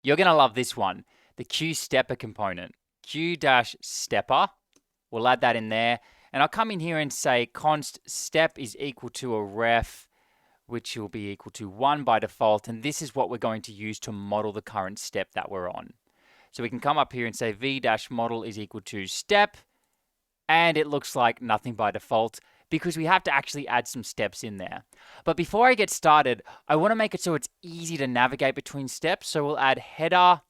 You're going to love this one, the QStepper component. Q-stepper, we'll add that in there. And I'll come in here and say const step is equal to a ref, which will be equal to 1 by default. And this is what we're going to use to model the current step that we're on. So we can come up here and say v-model is equal to step. And it looks like nothing by default because we have to actually add some steps in there. But before I get started, I want to make it so it's easy to navigate between steps. So we'll add header-nav.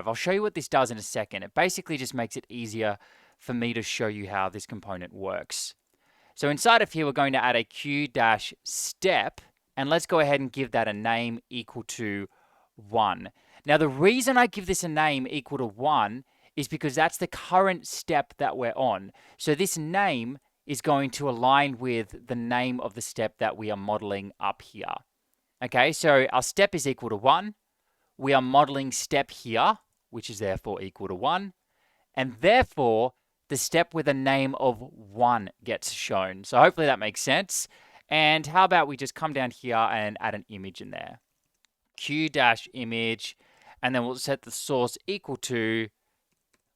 I'll show you what this does in a second. It basically just makes it easier for me to show you how this component works. So inside of here, we're going to add a Q-step, and let's go ahead and give that a name equal to 1. Now, the reason I give this a name equal to 1 is because that's the current step that we're on. So this name is going to align with the name of the step that we are modeling up here. Okay, so our step is equal to 1. We are modeling step here, which is therefore equal to 1. And therefore, the step with a name of 1 gets shown. So hopefully that makes sense. And how about we just come down here and add an image in there. Q-image, and then we'll set the source equal to,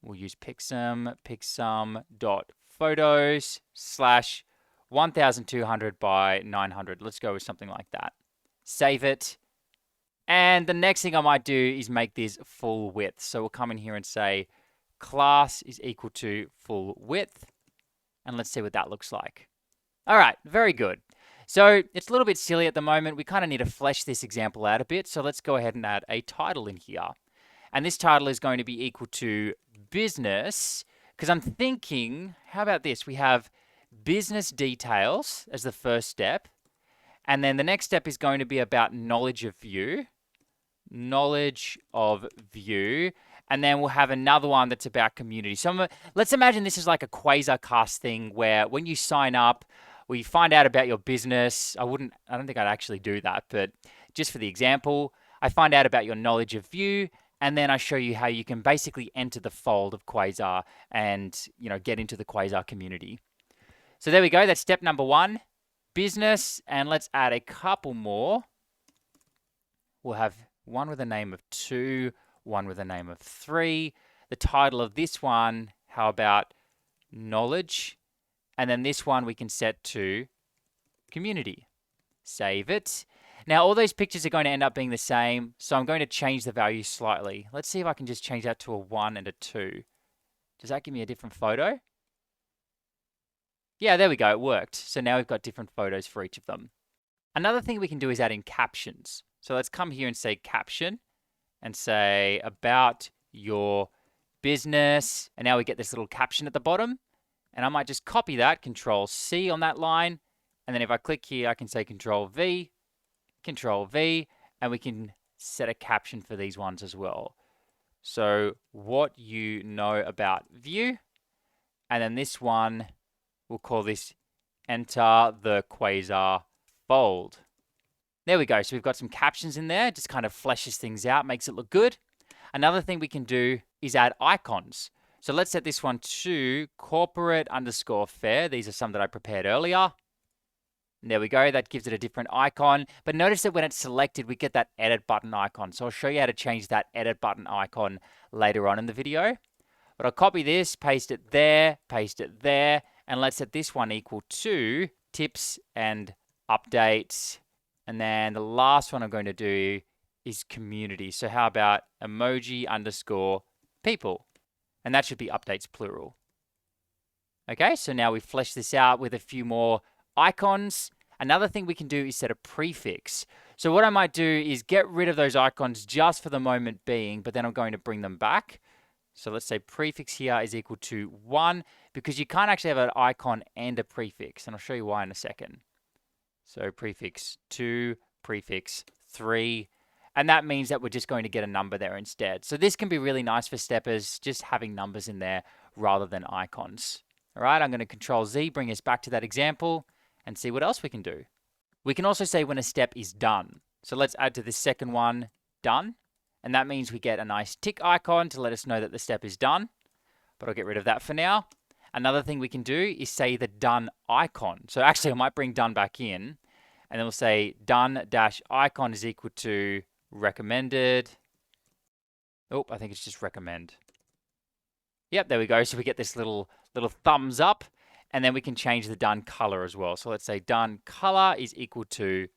we'll use pixum.photos / 1200 by 900. Let's go with something like that. Save it. And the next thing I might do is make this full width. So we'll come in here and say class is equal to full width. And let's see what that looks like. All right, very good. So it's a little bit silly at the moment. We kind of need to flesh this example out a bit. So let's go ahead and add a title in here. And this title is going to be equal to business, because I'm thinking, how about this? We have business details as the first step. And then the next step is going to be about knowledge of view. Knowledge of view. And then we'll have another one that's about community. So let's imagine this is like a QuasarCast thing where when you sign up, we find out about your business. I don't think I'd actually do that, but just for the example, I find out about your knowledge of view, and then I show you how you can basically enter the fold of Quasar and, get into the Quasar community. So there we go. That's step number 1, business, and let's add a couple more. We'll have one with a name of 2, one with a name of 3. The title of this one, how about knowledge? And then this one we can set to community. Save it. Now all those pictures are going to end up being the same, so I'm going to change the value slightly. Let's see if I can just change that to a 1 and a 2. Does that give me a different photo? Yeah, there we go, it worked. So now we've got different photos for each of them. Another thing we can do is add in captions. So let's come here and say caption and say about your business. And now we get this little caption at the bottom. And I might just copy that, Control C on that line. And then if I click here, I can say Control V, and we can set a caption for these ones as well. So what you know about view. And then this one, we'll call this enter the Quasar fold. There we go. So we've got some captions in there. Just kind of fleshes things out, makes it look good. Another thing we can do is add icons. So let's set this one to corporate_fair. These are some that I prepared earlier. And there we go. That gives it a different icon. But notice that when it's selected, we get that edit button icon. So I'll show you how to change that edit button icon later on in the video. But I'll copy this, paste it there, and let's set this one equal to tips and updates. And then the last one I'm going to do is community. So how about emoji_people? And that should be updates plural. Okay, so now we've fleshed this out with a few more icons. Another thing we can do is set a prefix. So what I might do is get rid of those icons just for the moment being, but then I'm going to bring them back. So let's say prefix here is equal to 1, because you can't actually have an icon and a prefix. And I'll show you why in a second. So prefix 2, prefix 3. And that means that we're just going to get a number there instead. So this can be really nice for steppers, just having numbers in there rather than icons. All right, I'm going to Control Z, bring us back to that example and see what else we can do. We can also say when a step is done. So let's add to this second one, done. And that means we get a nice tick icon to let us know that the step is done. But I'll get rid of that for now. Another thing we can do is say the done icon. So actually I might bring done back in, and then we'll say done-icon is equal to recommended, Oh, I think it's just recommend. Yep, there we go. So we get this little thumbs up, and then we can change the done color as well. So let's say done color is equal to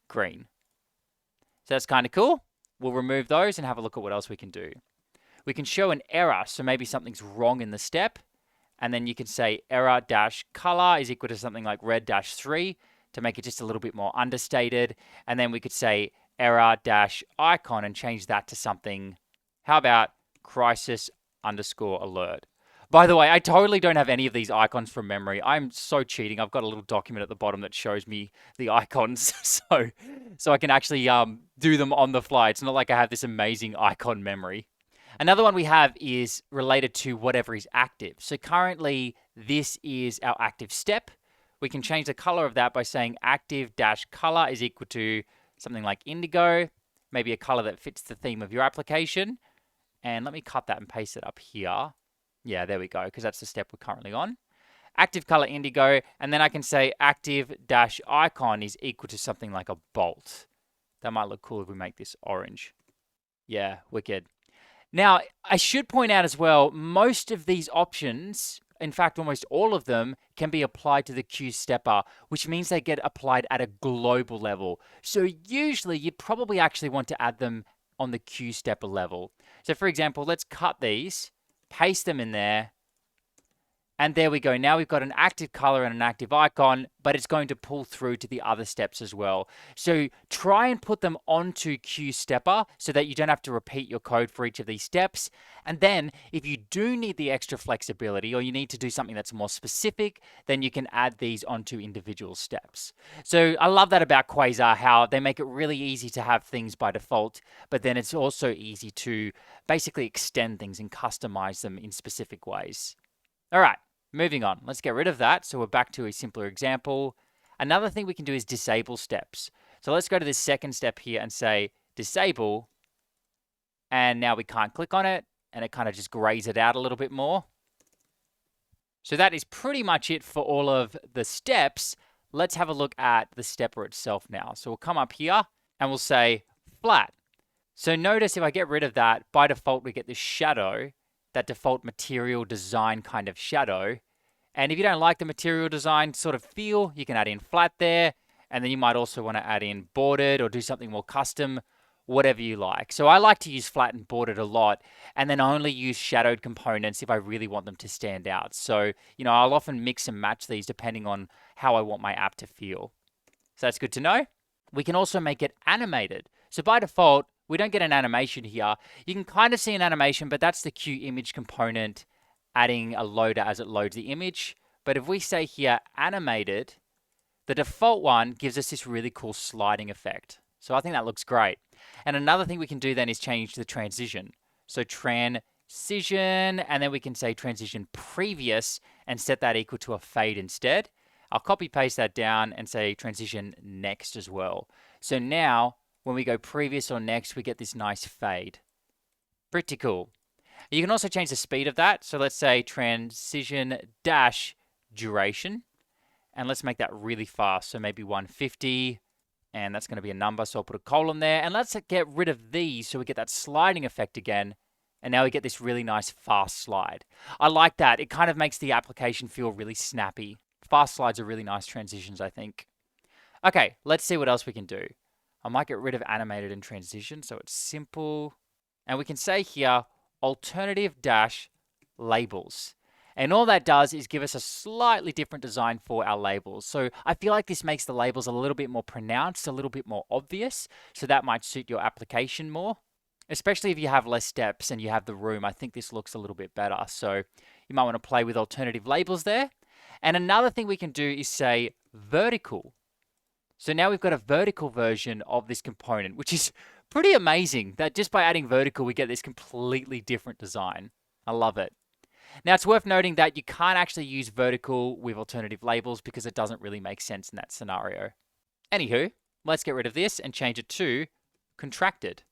green. So that's kind of cool. We'll remove those and have a look at what else we can do. We can show an error, so maybe something's wrong in the step, and then you can say error-color is equal to something like red-3 to make it just a little bit more understated, and then we could say error-icon and change that to something, how about crisis_alert? By the way, I totally don't have any of these icons from memory. I'm so cheating. I've got a little document at the bottom that shows me the icons, so I can actually do them on the fly. It's not like I have this amazing icon memory. Another one we have is related to whatever is active. So currently, this is our active step. We can change the color of that by saying active-color is equal to something like indigo, maybe a color that fits the theme of your application. And let me cut that and paste it up here. Yeah, there we go, because that's the step we're currently on. Active color indigo, and then I can say active-icon is equal to something like a bolt. That might look cool if we make this orange. Yeah, wicked. Now, I should point out as well, most of these options, in fact, almost all of them, can be applied to the QStepper, which means they get applied at a global level. So usually, you'd probably actually want to add them on the QStepper level. So for example, let's cut these, paste them in there, and there we go. Now we've got an active color and an active icon, but it's going to pull through to the other steps as well. So try and put them onto QStepper so that you don't have to repeat your code for each of these steps. And then if you do need the extra flexibility or you need to do something that's more specific, then you can add these onto individual steps. So I love that about Quasar, how they make it really easy to have things by default, but then it's also easy to basically extend things and customize them in specific ways. All right. Moving on, let's get rid of that. So we're back to a simpler example. Another thing we can do is disable steps. So let's go to this second step here and say disable. And now we can't click on it, and it kind of just grays it out a little bit more. So that is pretty much it for all of the steps. Let's have a look at the stepper itself now. So we'll come up here and we'll say flat. So notice if I get rid of that, by default, we get this shadow, that default material design kind of shadow. And if you don't like the material design sort of feel, you can add in flat there. And then you might also want to add in bordered or do something more custom, whatever you like. So I like to use flat and bordered a lot, and then only use shadowed components if I really want them to stand out. So, I'll often mix and match these depending on how I want my app to feel. So that's good to know. We can also make it animated. So by default, we don't get an animation here. You can kind of see an animation, but that's the QImage component adding a loader as it loads the image. But if we say here animated, the default one gives us this really cool sliding effect. So I think that looks great. And another thing we can do then is change the transition. So transition, and then we can say transition previous and set that equal to a fade instead. I'll copy paste that down and say transition next as well. So now when we go previous or next, we get this nice fade. Pretty cool. You can also change the speed of that. So let's say transition dash duration. And let's make that really fast. So maybe 150. And that's going to be a number. So I'll put a colon there. And let's get rid of these so we get that sliding effect again. And now we get this really nice fast slide. I like that. It kind of makes the application feel really snappy. Fast slides are really nice transitions, I think. Okay, let's see what else we can do. I might get rid of animated and transition, so it's simple. And we can say here, alternative dash labels. And all that does is give us a slightly different design for our labels. So I feel like this makes the labels a little bit more pronounced, a little bit more obvious. So that might suit your application more. Especially if you have less steps and you have the room, I think this looks a little bit better. So you might want to play with alternative labels there. And another thing we can do is say vertical. So now we've got a vertical version of this component, which is pretty amazing that just by adding vertical, we get this completely different design. I love it. Now, it's worth noting that you can't actually use vertical with alternative labels because it doesn't really make sense in that scenario. Anywho, let's get rid of this and change it to contracted.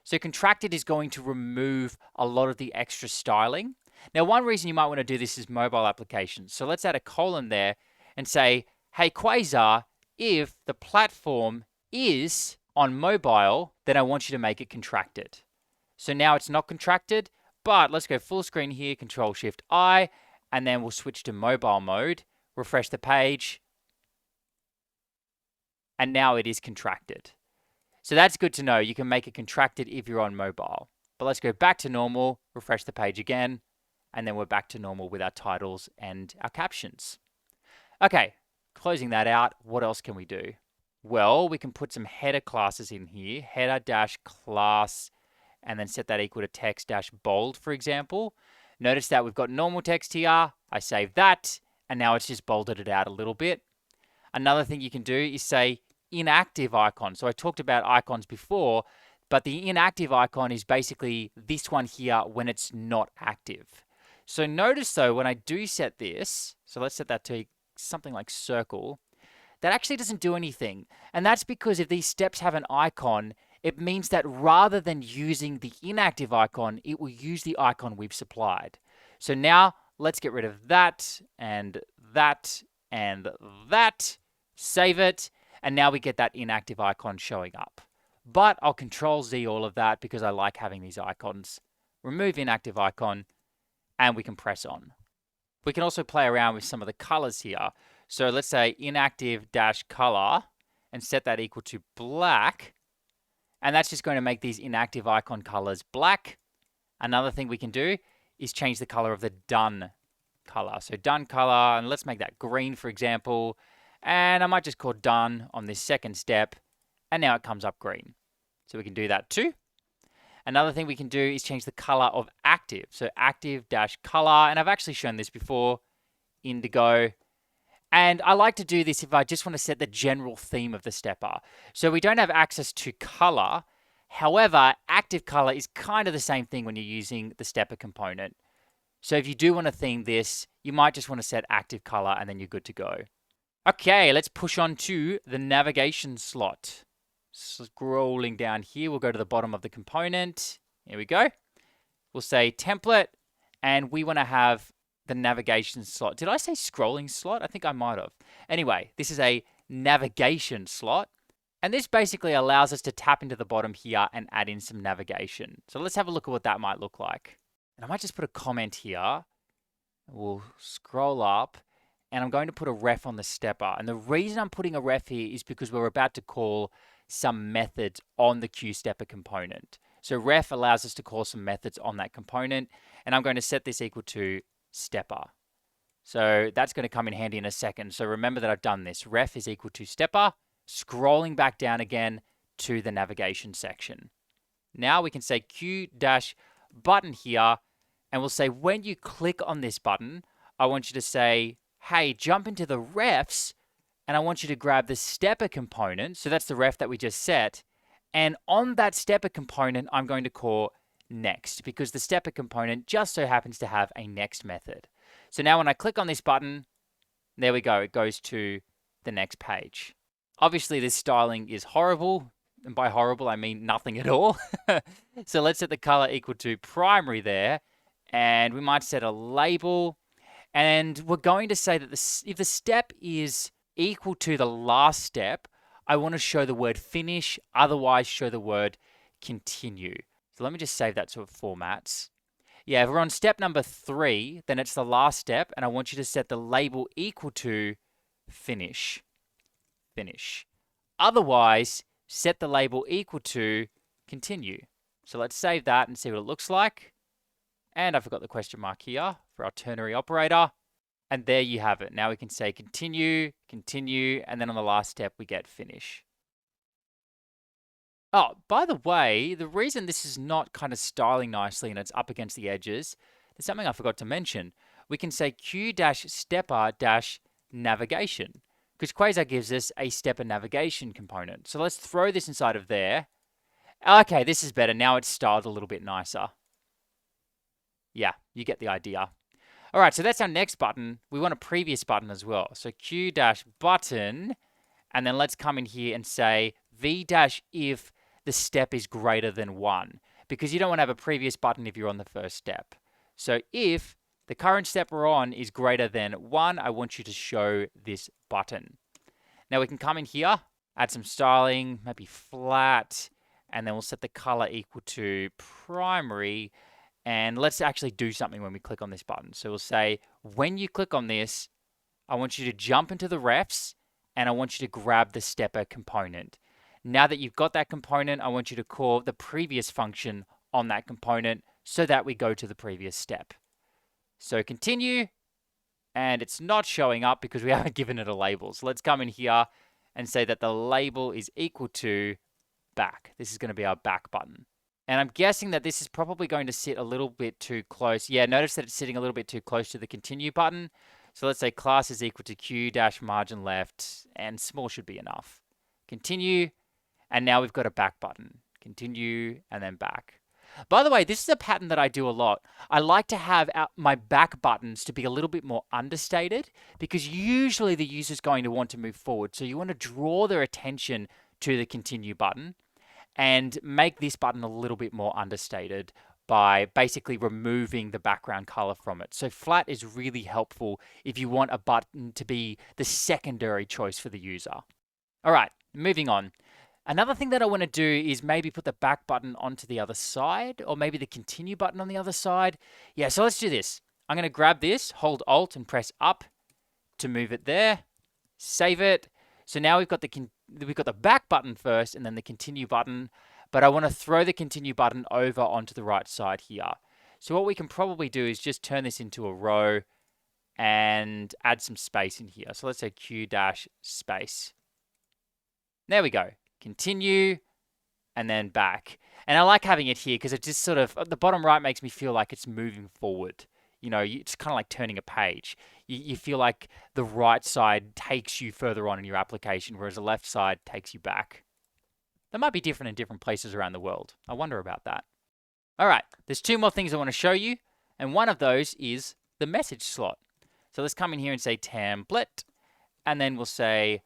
So contracted is going to remove a lot of the extra styling. Now, one reason you might want to do this is mobile applications. So let's add a colon there and say, hey, Quasar, if the platform is on mobile, then I want you to make it contracted. So now it's not contracted, but let's go full screen here, Control-Shift-I, and then we'll switch to mobile mode, refresh the page, and now it is contracted. So that's good to know. You can make it contracted if you're on mobile. But let's go back to normal, refresh the page again, and then we're back to normal with our titles and our captions. Okay, closing that out, what else can we do? Well, we can put some header classes in here, header-class, and then set that equal to text-bold, for example. Notice that we've got normal text here. I save that, and now it's just bolded it out a little bit. Another thing you can do is say inactive icon. So I talked about icons before, but the inactive icon is basically this one here when it's not active. So notice though, when I do set this, so let's set that to something like circle, that actually doesn't do anything. And that's because if these steps have an icon, it means that rather than using the inactive icon, it will use the icon we've supplied. So now let's get rid of that and that and that, save it, and now we get that inactive icon showing up. But I'll Control-Z all of that because I like having these icons. Remove inactive icon, and we can press on. We can also play around with some of the colors here. So let's say inactive-color and set that equal to black. And that's just going to make these inactive icon colors black. Another thing we can do is change the color of the done color. So done color, and let's make that green, for example. And I might just call done on this second step. And now it comes up green. So we can do that too. Another thing we can do is change the color of active. So active-color, and I've actually shown this before, indigo. And I like to do this if I just want to set the general theme of the stepper. So we don't have access to color. However, active color is kind of the same thing when you're using the stepper component. So if you do want to theme this, you might just want to set active color and then you're good to go. Okay, let's push on to the navigation slot. Scrolling down here, we'll go to the bottom of the component. Here we go. We'll say template, and we want to have the navigation slot. Did I say scrolling slot? I think I might have. Anyway, this is a navigation slot, and this basically allows us to tap into the bottom here and add in some navigation. So let's have a look at what that might look like. And I might just put a comment here. We'll scroll up, and I'm going to put a ref on the stepper. And the reason I'm putting a ref here is because we're about to call some methods on the QStepper component. So ref allows us to call some methods on that component, and I'm going to set this equal to stepper. So that's going to come in handy in a second. So remember that I've done this. Ref is equal to stepper, scrolling back down again to the navigation section. Now we can say Q-button here, and we'll say when you click on this button, I want you to say, hey, jump into the refs, and I want you to grab the stepper component. So that's the ref that we just set. And on that stepper component, I'm going to call next because the stepper component just so happens to have a next method. So now when I click on this button, there we go. It goes to the next page. Obviously, this styling is horrible. And by horrible, I mean nothing at all. So let's set the color equal to primary there. And we might set a label. And we're going to say that if the step is equal to the last step, I want to show the word finish, otherwise show the word continue. So let me just save that to formats. Yeah, if we're on step number 3, then it's the last step, and I want you to set the label equal to finish. Finish. Otherwise, set the label equal to continue. So let's save that and see what it looks like. And I forgot the question mark here for our ternary operator. And there you have it. Now we can say continue, continue, and then on the last step, we get finish. Oh, by the way, the reason this is not kind of styling nicely and it's up against the edges, there's something I forgot to mention. We can say Q-stepper-navigation because Quasar gives us a stepper navigation component. So let's throw this inside of there. Okay, this is better. Now it's styled a little bit nicer. Yeah, you get the idea. All right, so that's our next button. We want a previous button as well. So Q-button, and then let's come in here and say V-if the step is greater than 1, because you don't want to have a previous button if you're on the first step. So if the current step we're on is greater than 1, I want you to show this button. Now we can come in here, add some styling, maybe flat, and then we'll set the color equal to primary. And let's actually do something when we click on this button. So we'll say, when you click on this, I want you to jump into the refs, and I want you to grab the stepper component. Now that you've got that component, I want you to call the previous function on that component so that we go to the previous step. So continue, and it's not showing up because we haven't given it a label. So let's come in here and say that the label is equal to back. This is going to be our back button. And I'm guessing that this is probably going to sit a little bit too close. Yeah, notice that it's sitting a little bit too close to the continue button. So let's say class is equal to q-margin left, and small should be enough. Continue, and now we've got a back button. Continue, and then back. By the way, this is a pattern that I do a lot. I like to have my back buttons to be a little bit more understated, because usually the user's going to want to move forward. So you want to draw their attention to the continue button and make this button a little bit more understated by basically removing the background color from it. So flat is really helpful if you want a button to be the secondary choice for the user. All right, moving on. Another thing that I want to do is maybe put the back button onto the other side, or maybe the continue button on the other side. Yeah, so let's do this. I'm going to grab this, hold Alt and press up to move it there. Save it. So now we've got the back button first and then the continue button, but I want to throw the continue button over onto the right side here. So what we can probably do is just turn this into a row and add some space in here. So let's say Q-space. There we go. Continue, and then back. And I like having it here because it just sort of, the bottom right makes me feel like it's moving forward. You know, it's kind of like turning a page. You feel like the right side takes you further on in your application, whereas the left side takes you back. That might be different in different places around the world. I wonder about that. All right, there's two more things I want to show you, and one of those is the message slot. So let's come in here and say template, and then we'll say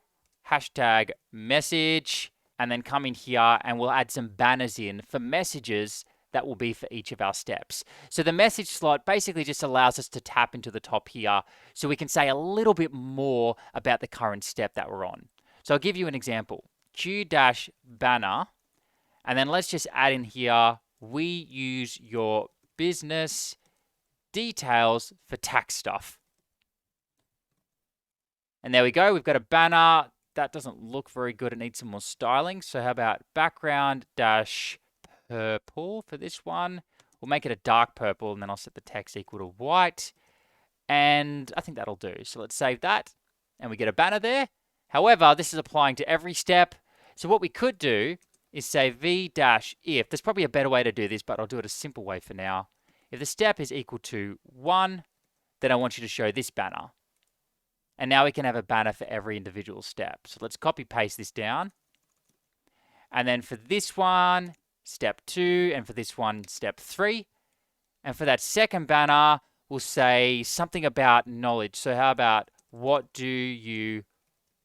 hashtag message, and then come in here and we'll add some banners in for messages that will be for each of our steps. So the message slot basically just allows us to tap into the top here so we can say a little bit more about the current step that we're on. So I'll give you an example. Q-banner, and then let's just add in here, we use your business details for tax stuff. And there we go, we've got a banner. That doesn't look very good. It needs some more styling. So how about background dash purple for this one? We'll make it a dark purple, and then I'll set the text equal to white. And I think that'll do. So let's save that, and we get a banner there. However, this is applying to every step. So what we could do is say v-if. There's probably a better way to do this, but I'll do it a simple way for now. If the step is equal to 1, then I want you to show this banner. And now we can have a banner for every individual step. So let's copy paste this down. And then for this one, step 2, and for this one, step 3. And for that second banner, we'll say something about knowledge. So how about, what do you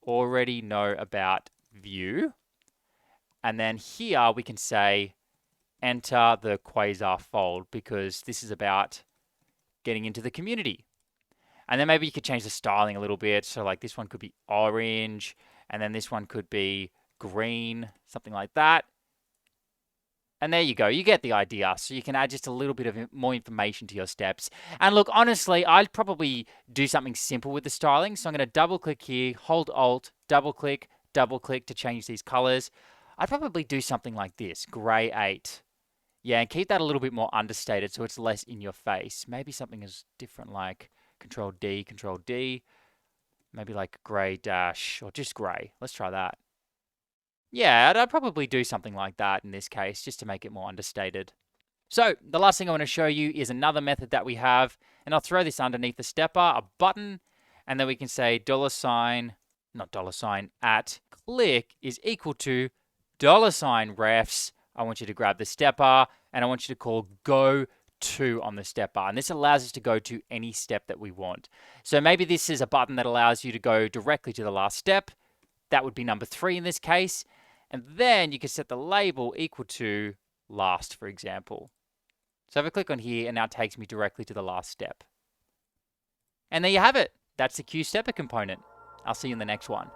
already know about Vue? And then here we can say, enter the Quasar fold, because this is about getting into the community. And then maybe you could change the styling a little bit. So like this one could be orange, and then this one could be green, something like that. And there you go. You get the idea. So you can add just a little bit of more information to your steps. And look, honestly, I'd probably do something simple with the styling. So I'm going to double click here, hold Alt, double click to change these colors. I'd probably do something like this, gray 8. Yeah, and keep that a little bit more understated so it's less in your face. Maybe something is different like Control D, maybe like gray dash, or just gray. Let's try that. Yeah, I'd probably do something like that in this case, just to make it more understated. So the last thing I want to show you is another method that we have, and I'll throw this underneath the stepper, a button, and then we can say at click is equal to $refs. I want you to grab the stepper, and I want you to call go to on the stepper, and this allows us to go to any step that we want. So maybe this is a button that allows you to go directly to the last step. That would be number 3 in this case. And then you can set the label equal to last, for example. So if I click on here, and now it takes me directly to the last step. And there you have it. That's the QStepper component. I'll see you in the next one.